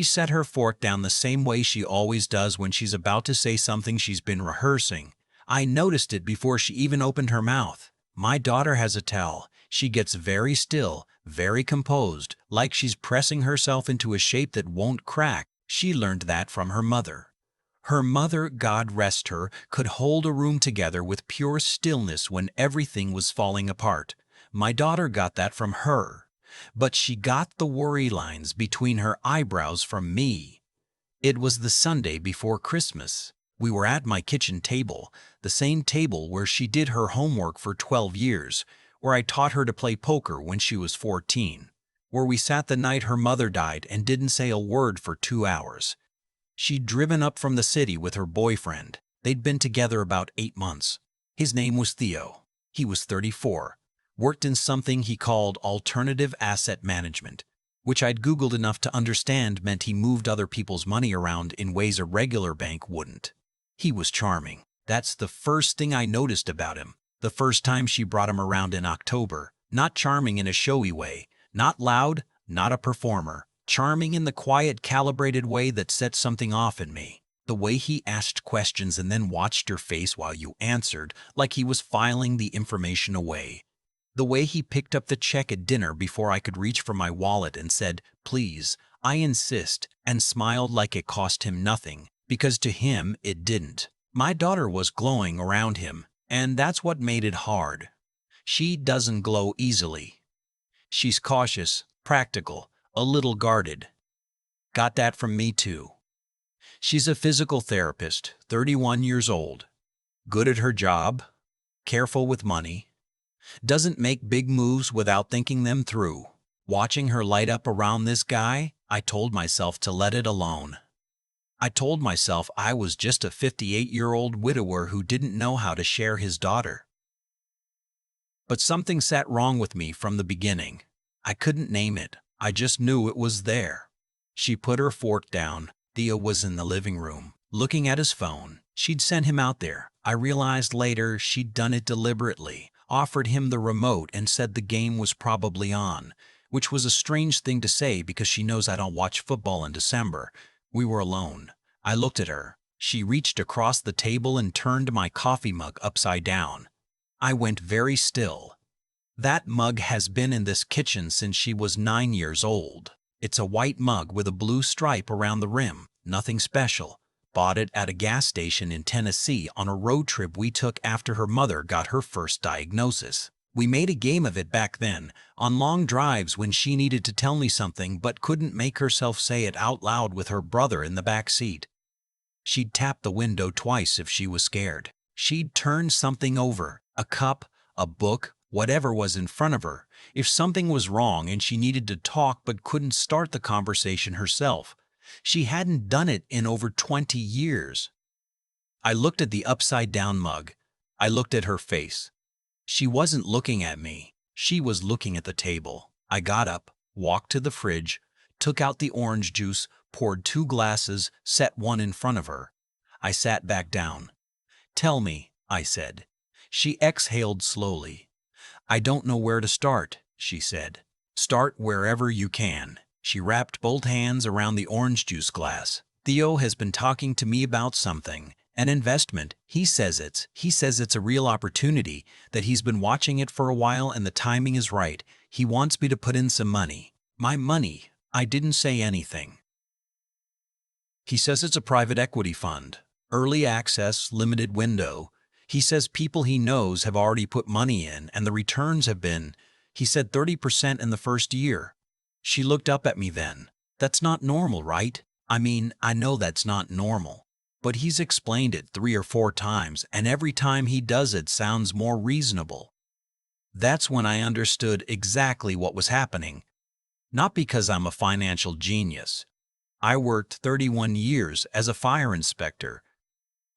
She set her fork down the same way she always does when she's about to say something she's been rehearsing. I noticed it before she even opened her mouth. My daughter has a tell. She gets very still, very composed, like she's pressing herself into a shape that won't crack. She learned that from her mother. Her mother, God rest her, could hold a room together with pure stillness when everything was falling apart. My daughter got that from her. But she got the worry lines between her eyebrows from me. It was the Sunday before Christmas. We were at my kitchen table, the same table where she did her homework for 12 years, where I taught her to play poker when she was 14, where we sat the night her mother died and didn't say a word for 2 hours. She'd driven up from the city with her boyfriend. They'd been together about 8 months. His name was Theo. He was 34. Worked in something he called alternative asset management, which I'd Googled enough to understand meant he moved other people's money around in ways a regular bank wouldn't. He was charming. That's the first thing I noticed about him. The first time she brought him around in October. Not charming in a showy way. Not loud, not a performer. Charming in the quiet, calibrated way that set something off in me. The way he asked questions and then watched your face while you answered, like he was filing the information away. The way he picked up the check at dinner before I could reach for my wallet and said, "Please, I insist," and smiled like it cost him nothing, because to him it didn't. My daughter was glowing around him, and that's what made it hard. She doesn't glow easily. She's cautious, practical, a little guarded. Got that from me too. She's a physical therapist, 31 years old. Good at her job, careful with money. Doesn't make big moves without thinking them through. Watching her light up around this guy, I told myself to let it alone. I told myself I was just a 58-year-old widower who didn't know how to share his daughter. But something sat wrong with me from the beginning. I couldn't name it. I just knew it was there. She put her fork down. Theo was in the living room, looking at his phone. She'd sent him out there. I realized later she'd done it deliberately. Offered him the remote and said the game was probably on, which was a strange thing to say because she knows I don't watch football in December. We were alone. I looked at her. She reached across the table and turned my coffee mug upside down. I went very still. That mug has been in this kitchen since she was 9 years old. It's a white mug with a blue stripe around the rim. Nothing special. Bought it at a gas station in Tennessee on a road trip we took after her mother got her first diagnosis. We made a game of it back then, on long drives when she needed to tell me something but couldn't make herself say it out loud with her brother in the back seat. She'd tap the window twice if she was scared. She'd turn something over, a cup, a book, whatever was in front of her, if something was wrong and she needed to talk but couldn't start the conversation herself. She hadn't done it in over 20 years. I looked at the upside-down mug. I looked at her face. She wasn't looking at me. She was looking at the table. I got up, walked to the fridge, took out the orange juice, poured 2 glasses, set one in front of her. I sat back down. "Tell me," I said. She exhaled slowly. "I don't know where to start," she said. "Start wherever you can." She wrapped both hands around the orange juice glass. "Theo has been talking to me about something, an investment. He says it's a real opportunity, that he's been watching it for a while and the timing is right. He wants me to put in some money." "My money?" I didn't say anything. "He says it's a private equity fund. Early access, limited window. He says people he knows have already put money in and the returns have been, he said 30% in the first year." She looked up at me then. "That's not normal, right? I mean, I know that's not normal. But he's explained it 3 or 4 times, and every time he does it sounds more reasonable." That's when I understood exactly what was happening. Not because I'm a financial genius. I worked 31 years as a fire inspector.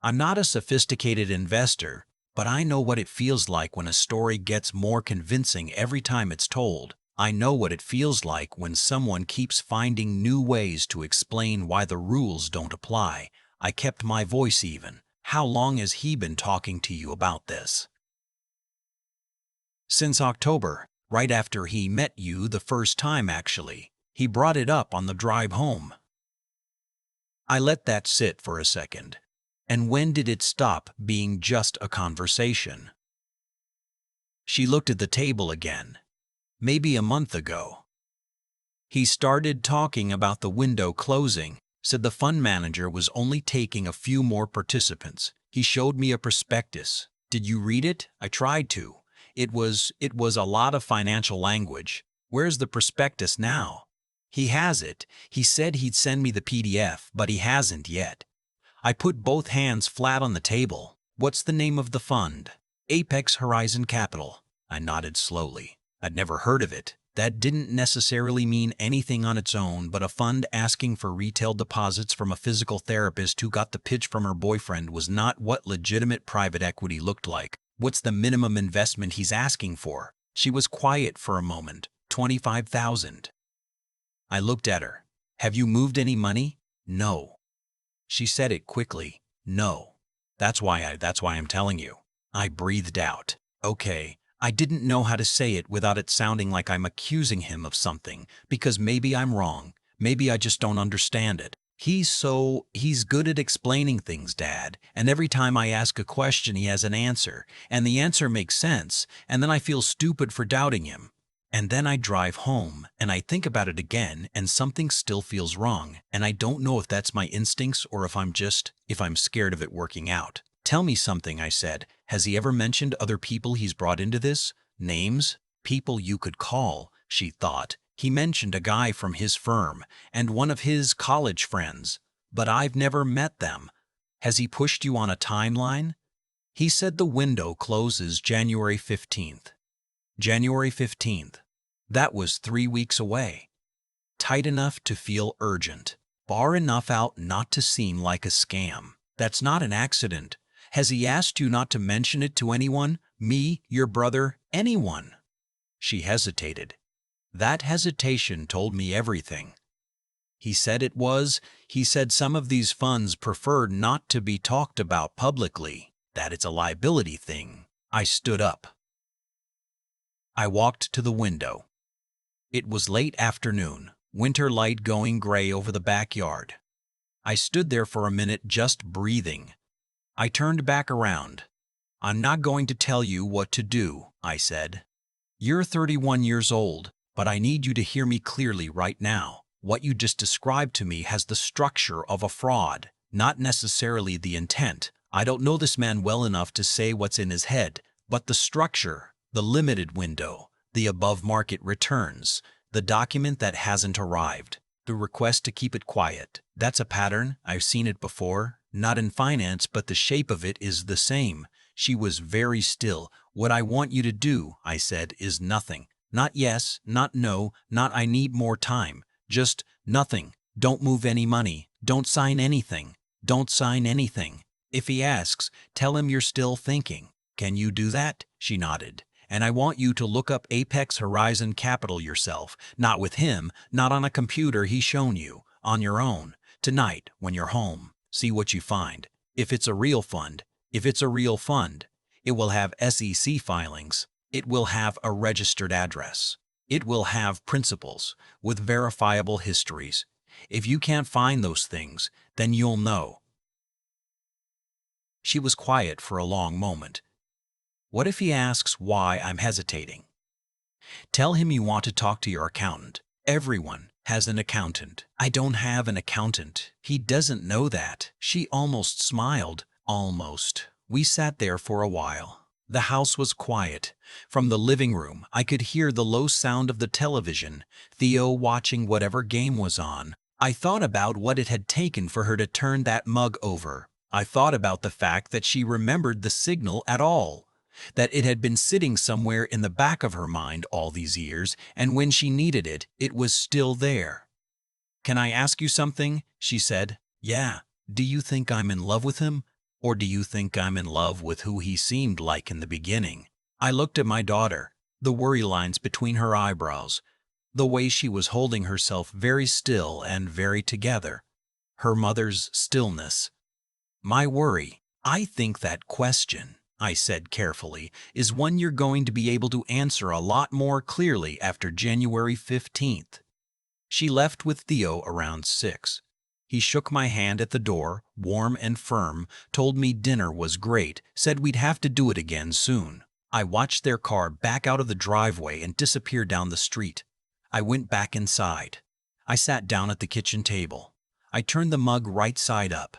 I'm not a sophisticated investor, but I know what it feels like when a story gets more convincing every time it's told. I know what it feels like when someone keeps finding new ways to explain why the rules don't apply. I kept my voice even. "How long has he been talking to you about this?" "Since October, right after he met you the first time actually. He brought it up on the drive home." I let that sit for a second. And when did it stop being just a conversation? She looked at the table again. Maybe a month ago. He started talking about the window closing, said the fund manager was only taking a few more participants. He showed me a prospectus. Did you read it? I tried to. It was a lot of financial language. Where's the prospectus now? He has it. He said he'd send me the PDF, but he hasn't yet. I put both hands flat on the table. What's the name of the fund? Apex Horizon Capital. I nodded slowly. I'd never heard of it. That didn't necessarily mean anything on its own, but a fund asking for retail deposits from a physical therapist who got the pitch from her boyfriend was not what legitimate private equity looked like. What's the minimum investment he's asking for? She was quiet for a moment. 25,000. I looked at her. Have you moved any money? No. She said it quickly. No. That's why I'm telling you. I breathed out. Okay. I didn't know how to say it without it sounding like I'm accusing him of something, because maybe I'm wrong. Maybe I just don't understand it. He's good at explaining things, Dad, and every time I ask a question he has an answer, and the answer makes sense, and then I feel stupid for doubting him. And then I drive home, and I think about it again, and something still feels wrong, and I don't know if that's my instincts or if I'm scared of it working out. Tell me something, I said. Has he ever mentioned other people he's brought into this? Names? People you could call, she thought. He mentioned a guy from his firm and one of his college friends, but I've never met them. Has he pushed you on a timeline? He said the window closes January 15th. January 15th. That was 3 weeks away. Tight enough to feel urgent. Far enough out not to seem like a scam. That's not an accident. Has he asked you not to mention it to anyone? Me, your brother, anyone? She hesitated. That hesitation told me everything. He said some of these funds prefer not to be talked about publicly, that it's a liability thing. I stood up. I walked to the window. It was late afternoon, winter light going gray over the backyard. I stood there for a minute just breathing. I turned back around. I'm not going to tell you what to do, I said. You're 31 years old, but I need you to hear me clearly right now. What you just described to me has the structure of a fraud, not necessarily the intent. I don't know this man well enough to say what's in his head, but the structure, the limited window, the above-market returns, the document that hasn't arrived, the request to keep it quiet. That's a pattern. I've seen it before. Not in finance, but the shape of it is the same. She was very still. What I want you to do, I said, is nothing. Not yes, not no, not I need more time. Just nothing. Don't move any money. Don't sign anything. Don't sign anything. If he asks, tell him you're still thinking. Can you do that? She nodded. And I want you to look up Apex Horizon Capital yourself. Not with him, not on a computer he's shown you. On your own. Tonight, when you're home. See what you find. If it's a real fund, it will have SEC filings. It will have a registered address. It will have principals with verifiable histories. If you can't find those things, then you'll know. She was quiet for a long moment. What if he asks why I'm hesitating? Tell him you want to talk to your accountant. Everyone has an accountant. I don't have an accountant. He doesn't know that. She almost smiled. Almost. We sat there for a while. The house was quiet. From the living room, I could hear the low sound of the television, Theo watching whatever game was on. I thought about what it had taken for her to turn that mug over. I thought about the fact that she remembered the signal at all, that it had been sitting somewhere in the back of her mind all these years, and when she needed it, it was still there. Can I ask you something? She said. Yeah. Do you think I'm in love with him? Or do you think I'm in love with who he seemed like in the beginning? I looked at my daughter, the worry lines between her eyebrows, the way she was holding herself very still and very together, her mother's stillness. My worry, I think that question, I said carefully, is one you're going to be able to answer a lot more clearly after January 15th. She left with Theo around 6. He shook my hand at the door, warm and firm, told me dinner was great, said we'd have to do it again soon. I watched their car back out of the driveway and disappear down the street. I went back inside. I sat down at the kitchen table. I turned the mug right side up.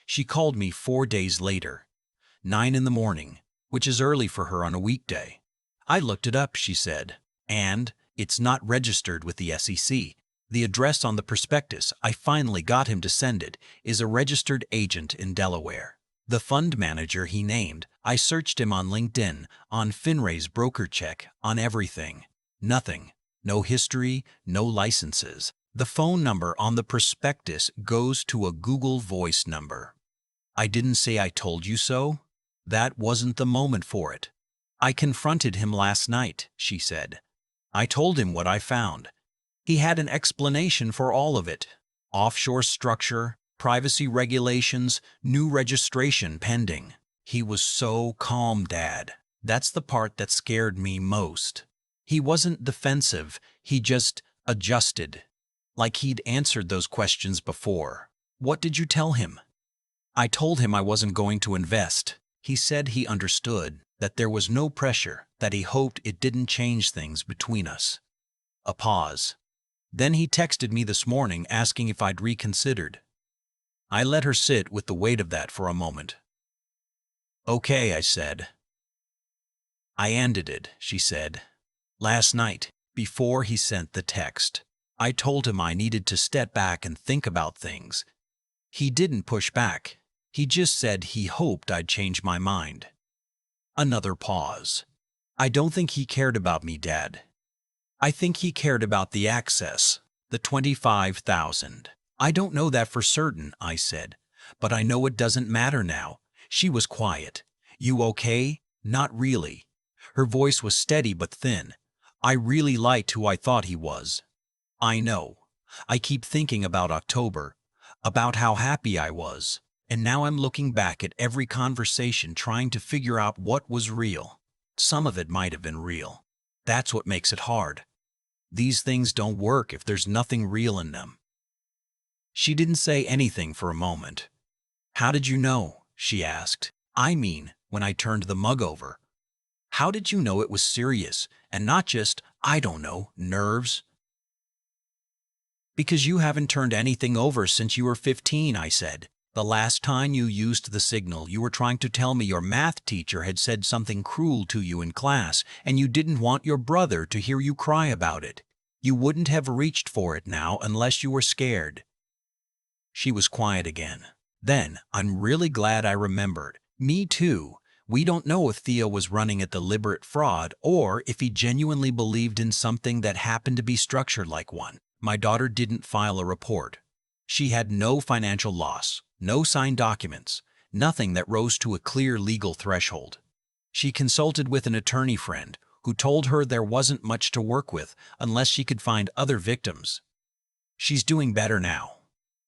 She called me 4 days later, 9 in the morning, which is early for her on a weekday. I looked it up, she said, and it's not registered with the SEC. The address on the prospectus, I finally got him to send it, is a registered agent in Delaware. The fund manager he named, I searched him on LinkedIn, on Finray's broker check, on everything. Nothing. No history, no licenses. The phone number on the prospectus goes to a Google Voice number. I didn't say I told you so. That wasn't the moment for it. I confronted him last night, she said. I told him what I found. He had an explanation for all of it. Offshore structure, privacy regulations, new registration pending. He was so calm, Dad. That's the part that scared me most. He wasn't defensive, he just adjusted. Like he'd answered those questions before. What did you tell him? I told him I wasn't going to invest. He said he understood, that there was no pressure, that he hoped it didn't change things between us. A pause. Then he texted me this morning asking if I'd reconsidered. I let her sit with the weight of that for a moment. Okay, I said. I ended it, she said. Last night, before he sent the text, I told him I needed to step back and think about things. He didn't push back. He just said he hoped I'd change my mind. Another pause. I don't think he cared about me, Dad. I think he cared about the access, the 25,000. I don't know that for certain, I said, but I know it doesn't matter now. She was quiet. You okay? Not really. Her voice was steady but thin. I really liked who I thought he was. I know. I keep thinking about October, about how happy I was, and now I'm looking back at every conversation trying to figure out what was real. Some of it might have been real. That's what makes it hard. These things don't work if there's nothing real in them. She didn't say anything for a moment. How did you know? She asked. I mean, when I turned the mug over. How did you know it was serious and not just, I don't know, nerves? Because you haven't turned anything over since you were 15, I said. The last time you used the signal, you were trying to tell me your math teacher had said something cruel to you in class, and you didn't want your brother to hear you cry about it. You wouldn't have reached for it now unless you were scared. She was quiet again. Then, I'm really glad I remembered. Me too. We don't know if Theo was running a deliberate fraud or if he genuinely believed in something that happened to be structured like one. My daughter didn't file a report. She had no financial loss, no signed documents, nothing that rose to a clear legal threshold. She consulted with an attorney friend who told her there wasn't much to work with unless she could find other victims. She's doing better now.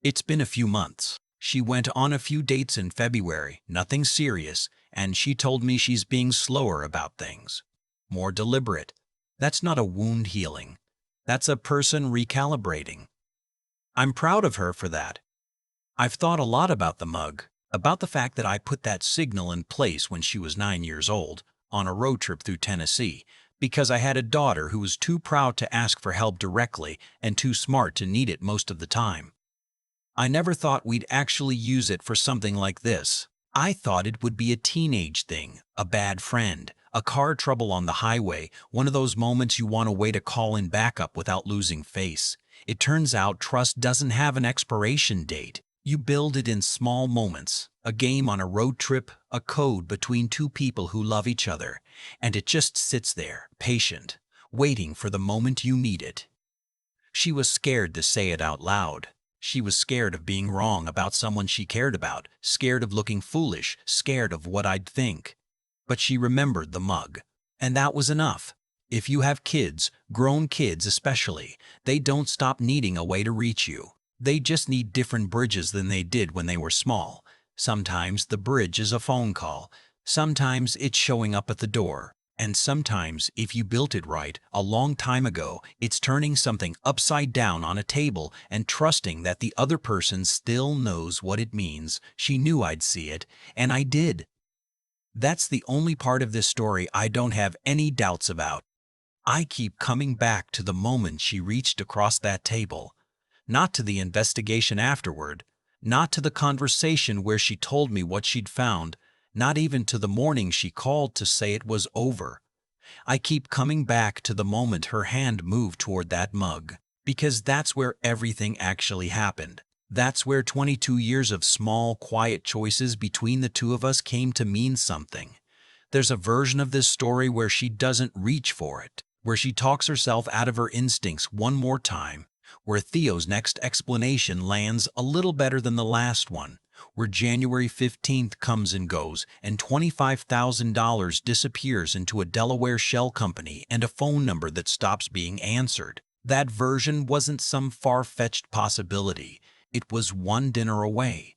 It's been a few months. She went on a few dates in February, nothing serious, and she told me she's being slower about things. More deliberate. That's not a wound healing. That's a person recalibrating. I'm proud of her for that. I've thought a lot about the mug, about the fact that I put that signal in place when she was 9 years old, on a road trip through Tennessee, because I had a daughter who was too proud to ask for help directly and too smart to need it most of the time. I never thought we'd actually use it for something like this. I thought it would be a teenage thing, a bad friend, a car trouble on the highway, one of those moments you want a way to call in backup without losing face. It turns out trust doesn't have an expiration date. You build it in small moments, a game on a road trip, a code between two people who love each other, and it just sits there, patient, waiting for the moment you need it. She was scared to say it out loud. She was scared of being wrong about someone she cared about, scared of looking foolish, scared of what I'd think. But she remembered the mug, and that was enough. If you have kids, grown kids especially, they don't stop needing a way to reach you. They just need different bridges than they did when they were small. Sometimes the bridge is a phone call. Sometimes it's showing up at the door. And sometimes, if you built it right a long time ago, it's turning something upside down on a table and trusting that the other person still knows what it means. She knew I'd see it, and I did. That's the only part of this story I don't have any doubts about. I keep coming back to the moment she reached across that table, not to the investigation afterward, not to the conversation where she told me what she'd found, not even to the morning she called to say it was over. I keep coming back to the moment her hand moved toward that mug, because that's where everything actually happened. That's where 22 years of small, quiet choices between the two of us came to mean something. There's a version of this story where she doesn't reach for it, where she talks herself out of her instincts one more time, where Theo's next explanation lands a little better than the last one, where January 15th comes and goes and $25,000 disappears into a Delaware shell company and a phone number that stops being answered. That version wasn't some far-fetched possibility. It was one dinner away.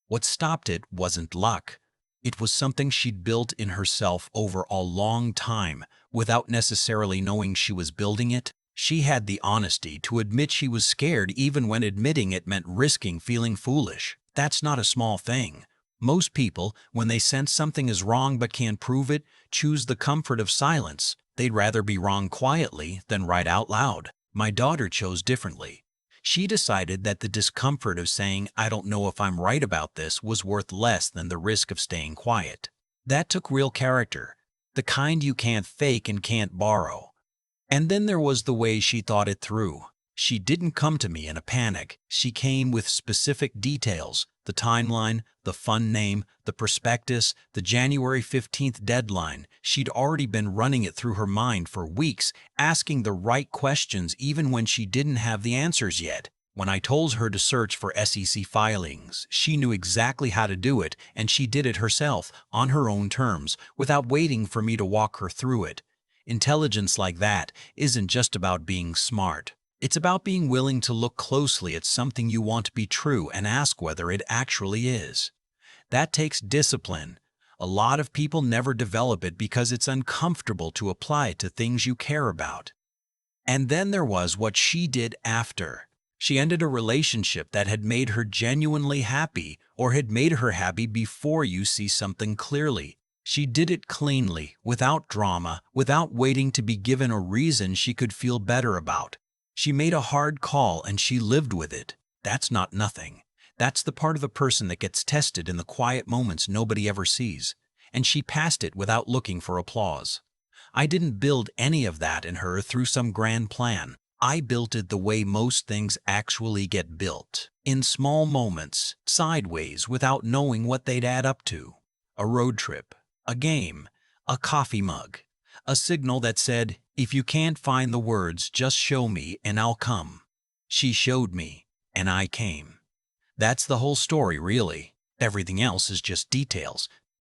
What stopped it wasn't luck. It was something she'd built in herself over a long time, without necessarily knowing she was building it. She had the honesty to admit she was scared even when admitting it meant risking feeling foolish. That's not a small thing. Most people, when they sense something is wrong but can't prove it, choose the comfort of silence. They'd rather be wrong quietly than right out loud. My daughter chose differently. She decided that the discomfort of saying, "I don't know if I'm right about this," was worth less than the risk of staying quiet. That took real character, the kind you can't fake and can't borrow. And then there was the way she thought it through. She didn't come to me in a panic. She came with specific details: the timeline, the fund name, the prospectus, the January 15th deadline. She'd already been running it through her mind for weeks, asking the right questions even when she didn't have the answers yet. When I told her to search for SEC filings, she knew exactly how to do it, and she did it herself, on her own terms, without waiting for me to walk her through it. Intelligence like that isn't just about being smart. It's about being willing to look closely at something you want to be true and ask whether it actually is. That takes discipline. A lot of people never develop it because it's uncomfortable to apply it to things you care about. And then there was what she did after. She ended a relationship that had made her genuinely happy, or had made her happy before you see something clearly. She did it cleanly, without drama, without waiting to be given a reason she could feel better about. She made a hard call and she lived with it. That's not nothing. That's the part of the person that gets tested in the quiet moments nobody ever sees. And she passed it without looking for applause. I didn't build any of that in her through some grand plan. I built it the way most things actually get built. In small moments, sideways, without knowing what they'd add up to. A road trip, a game, a coffee mug, a signal that said, "If you can't find the words, just show me and I'll come." She showed me, and I came. That's the whole story, really. Everything else is just details,